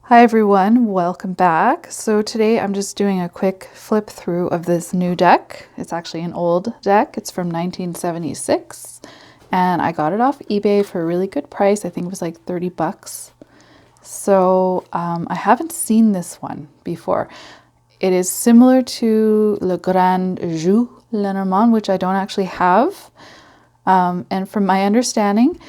Hi everyone, welcome back. So today I'm just doing a quick flip through of this new deck. It's actually an old deck. It's from 1976 and I got it off eBay for a really good price. I think it was like 30 bucks. So I haven't seen this one before. It is similar to Le Grand Jeu Lenormand, which I don't actually have. And from my understanding,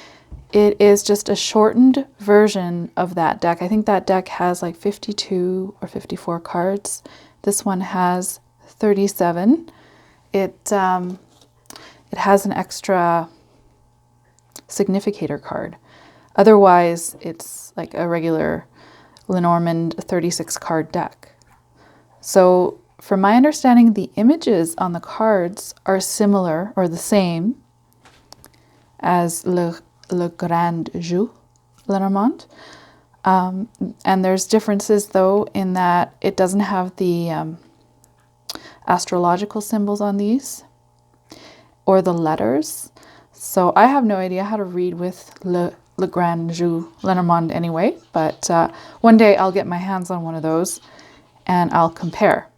it is just a shortened version of that deck. I think that deck has like 52 or 54 cards. This one has 37. It has an extra significator card. Otherwise, it's like a regular Lenormand 36 card deck. So from my understanding, the images on the cards are similar or the same as Le Grand Jeu Lenormand. And there's differences though in that it doesn't have the astrological symbols on these or the letters. So I have no idea how to read with Le Grand Jeu Lenormand anyway, but one day I'll get my hands on one of those and I'll compare.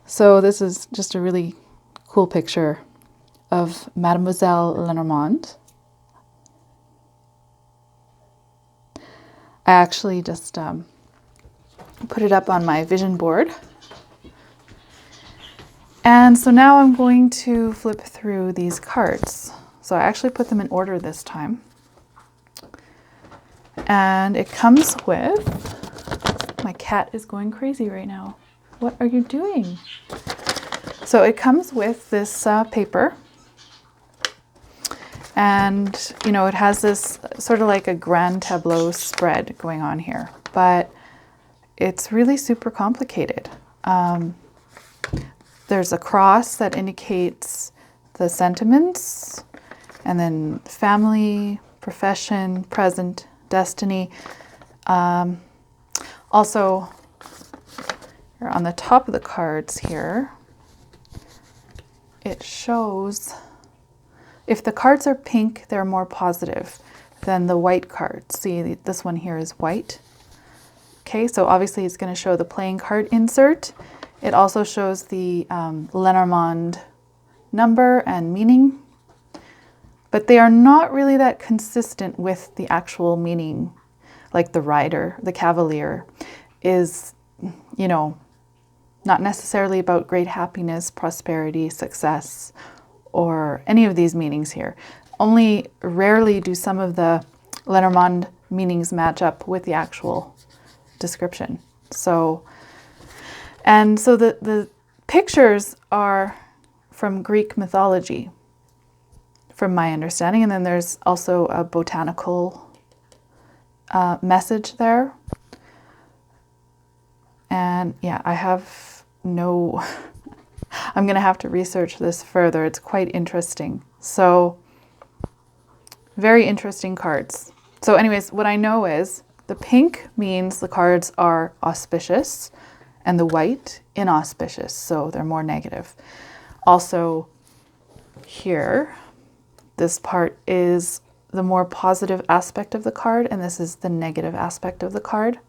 So this is just a really cool picture of Mademoiselle Lenormand. I actually just put it up on my vision board. And so now I'm going to flip through these cards. So I actually put them in order this time. And it comes with, my cat is going crazy right now. What are you doing? So it comes with this paper. And, you know, it has this sort of like a grand tableau spread going on here, but it's really super complicated. There's a cross that indicates the sentiments, and then family, profession, present, destiny. Also, on the top of the cards here, it shows if the cards are pink, they're more positive than the white cards. See, this one here is white. Okay, so obviously it's going to show the playing card insert. It also shows the Lenormand number and meaning, but they are not really that consistent with the actual meaning. Like the rider, the cavalier, is, you know, not necessarily about great happiness, prosperity, success, or any of these meanings here. Only rarely do some of the Lenormand meanings match up with the actual description. So the pictures are from Greek mythology, from my understanding, and then there's also a botanical message there. And yeah, I have no... I'm going to have to research this further. It's quite interesting. So, very interesting cards. So anyways, what I know is the pink means the cards are auspicious and the white inauspicious. So they're more negative. Also here, this part is the more positive aspect of the card, and this is the negative aspect of the card.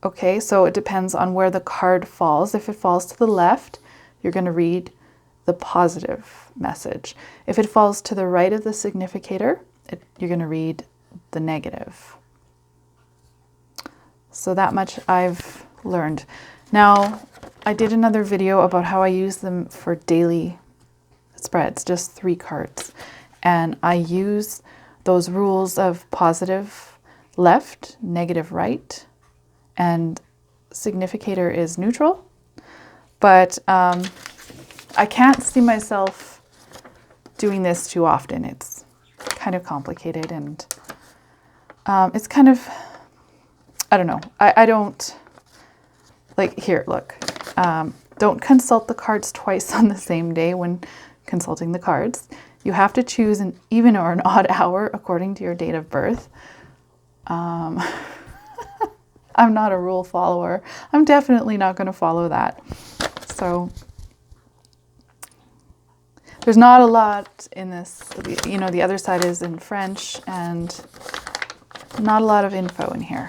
Okay, so it depends on where the card falls. If it falls to the left, you're going to read the positive message. If it falls to the right of the significator, you're going to read the negative. So that much I've learned. Now, I did another video about how I use them for daily spreads, just 3 cards. And I use those rules of positive left, negative right, and significator is neutral. But I can't see myself doing this too often. It's kind of complicated and it's kind of, I don't know. I don't, like here, look. Don't consult the cards twice on the same day when consulting the cards. You have to choose an even or an odd hour according to your date of birth. I'm not a rule follower. I'm definitely not going to follow that. So there's not a lot in this, you know, the other side is in French and not a lot of info in here.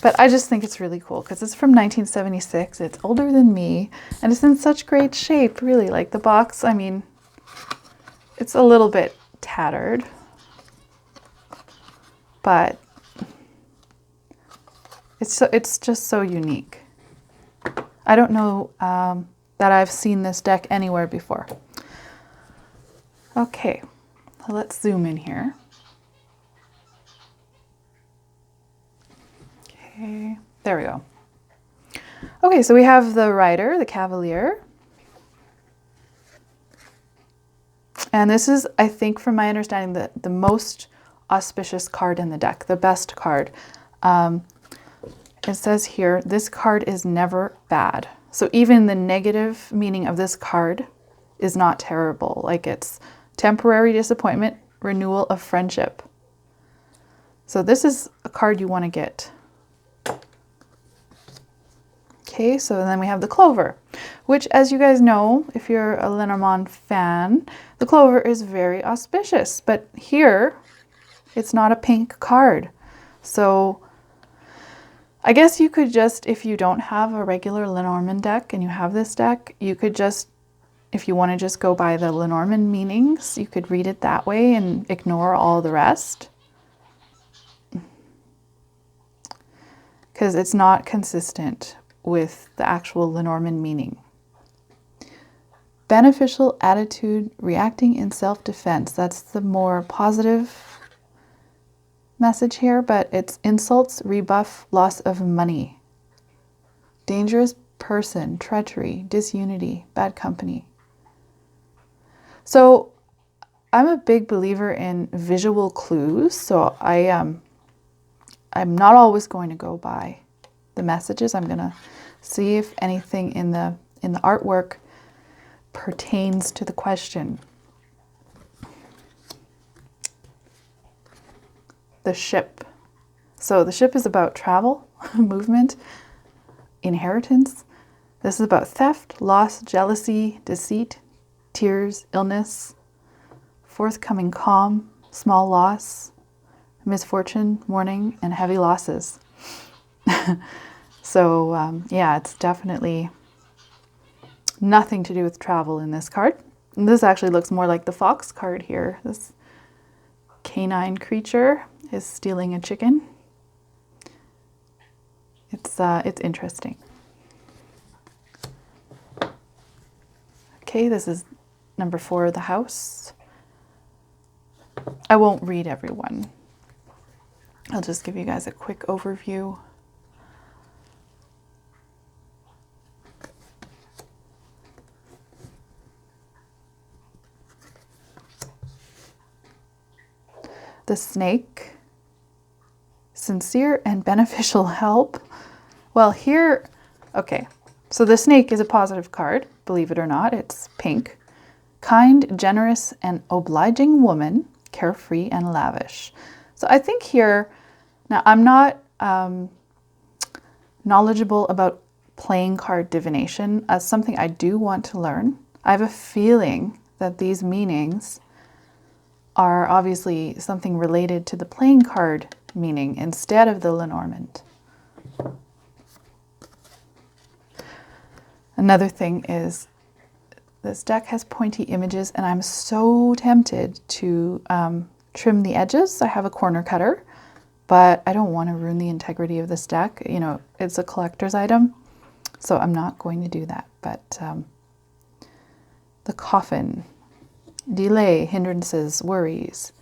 But I just think it's really cool because it's from 1976. It's older than me and it's in such great shape, really. Like the box, I mean, it's a little bit tattered, but it's just so unique. I don't know that I've seen this deck anywhere before. Okay, so let's zoom in here. Okay, there we go. Okay, so we have the Rider, the Cavalier. And this is, I think, from my understanding, the most auspicious card in the deck, the best card. It says here, this card is never bad. So even the negative meaning of this card is not terrible. Like it's temporary disappointment, renewal of friendship. So this is a card you want to get. Okay, so then we have the Clover, which, as you guys know, if you're a Lenormand fan, the Clover is very auspicious. But here, it's not a pink card. So I guess you could just, if you don't have a regular Lenormand deck and you have this deck, you could just, if you want to just go by the Lenormand meanings, you could read it that way and ignore all the rest. Because it's not consistent with the actual Lenormand meaning. Beneficial attitude, reacting in self-defense. That's the more positive message here, but it's insults, rebuff, loss of money. Dangerous person, treachery, disunity, bad company. So I'm a big believer in visual clues. So I'm not always going to go by the messages. I'm going to see if anything in the artwork pertains to the question. The ship. So the ship is about travel, movement, inheritance. This is about theft, loss, jealousy, deceit, tears, illness, forthcoming calm, small loss, misfortune, mourning, and heavy losses. So yeah, it's definitely nothing to do with travel in this card. And this actually looks more like the fox card here. This canine creature is stealing a chicken. It's interesting. Okay, this is number 4 of the house. I won't read everyone. I'll just give you guys a quick overview. The snake, sincere and beneficial help. Well, here, okay, so the snake is a positive card, believe it or not. It's pink. Kind, generous, and obliging woman, carefree and lavish. So I think here, now I'm not knowledgeable about playing card divination as something I do want to learn. I have a feeling that these meanings are obviously something related to the playing card meaning instead of the Lenormand. Another thing is this deck has pointy images and I'm so tempted to trim the edges. I have a corner cutter, but I don't want to ruin the integrity of this deck. You know, it's a collector's item, so I'm not going to do that. But the coffin, delay, hindrances, worries.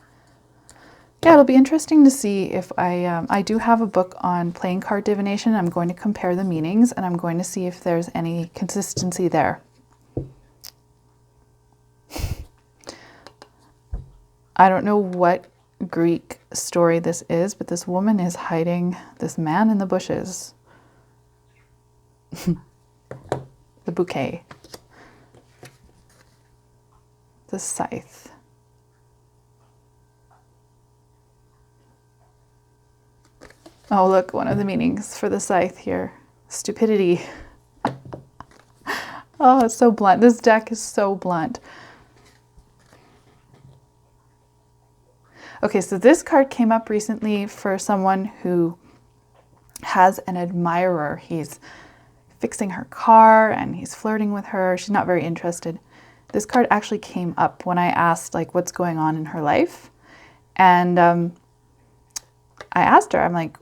Yeah, it'll be interesting to see if I do have a book on playing card divination. I'm going to compare the meanings and I'm going to see if there's any consistency there. I don't know what Greek story this is, but this woman is hiding this man in the bushes. The bouquet. The scythe. Oh, look, one of the meanings for the scythe here. Stupidity. Oh, it's so blunt. This deck is so blunt. Okay, so this card came up recently for someone who has an admirer. He's fixing her car and he's flirting with her. She's not very interested. This card actually came up when I asked like what's going on in her life. And I asked her, I'm like,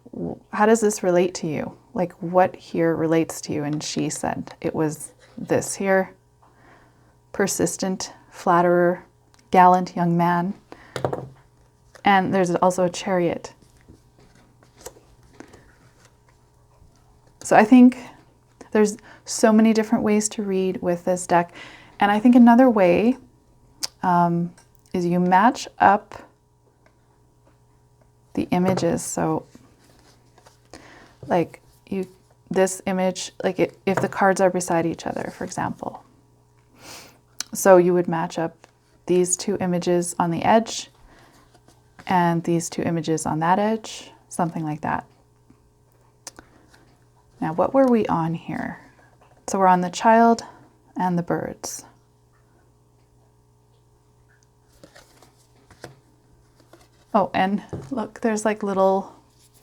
how does this relate to you? Like what here relates to you? And she said it was this here. Persistent, flatterer, gallant young man. And there's also a Chariot. So I think there's so many different ways to read with this deck. And I think another way is you match up the images. So like this image, like if the cards are beside each other, for example. So you would match up these two images on the edge and these two images on that edge, something like that. Now, what were we on here? So we're on the child and the birds. Oh, and look, there's like little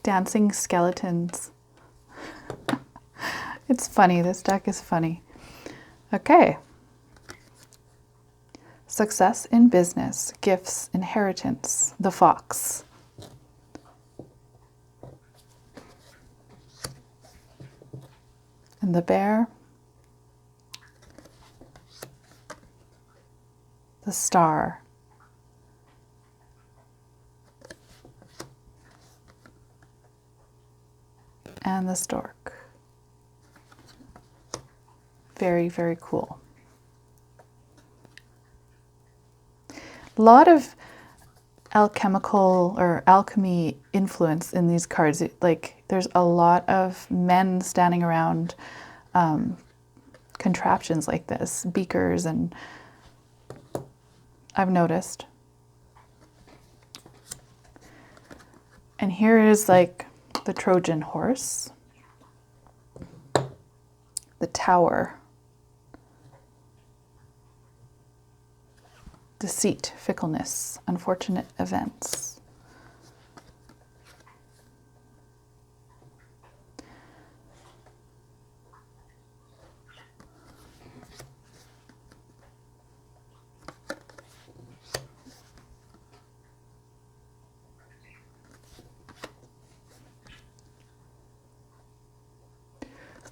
dancing skeletons. It's funny, this deck is funny. Okay. Success in business, gifts, inheritance, the fox. And the bear, the star, and the stork. Very, very cool. A lot of alchemical or alchemy influence in these cards. Like there's a lot of men standing around contraptions like this, beakers, and I've noticed. And here is like the Trojan horse, the tower, deceit, fickleness, unfortunate events.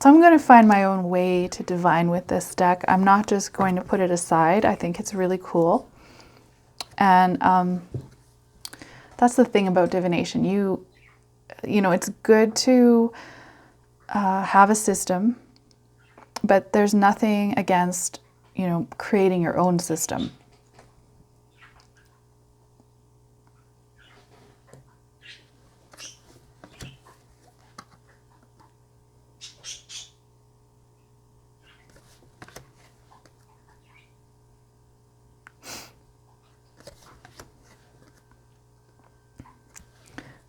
So I'm going to find my own way to divine with this deck. I'm not just going to put it aside. I think it's really cool. And that's the thing about divination. You know, it's good to have a system, but there's nothing against, you know, creating your own system.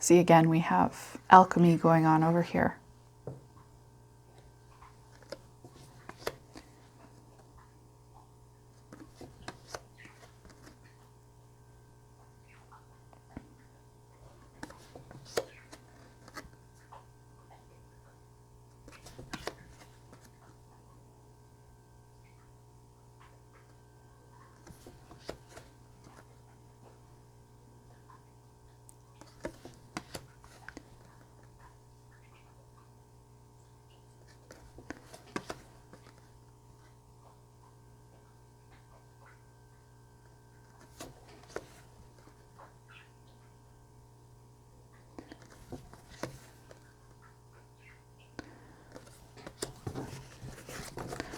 See, again, we have alchemy going on over here.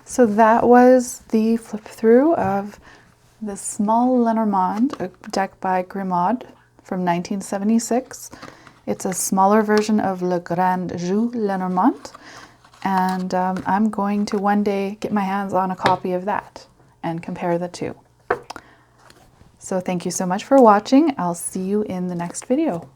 So that was the flip through of the small Lenormand, a deck by Grimaud from 1976. It's a smaller version of Le Grand Jeu Lenormand, and I'm going to one day get my hands on a copy of that and compare the two. So thank you so much for watching. I'll see you in the next video.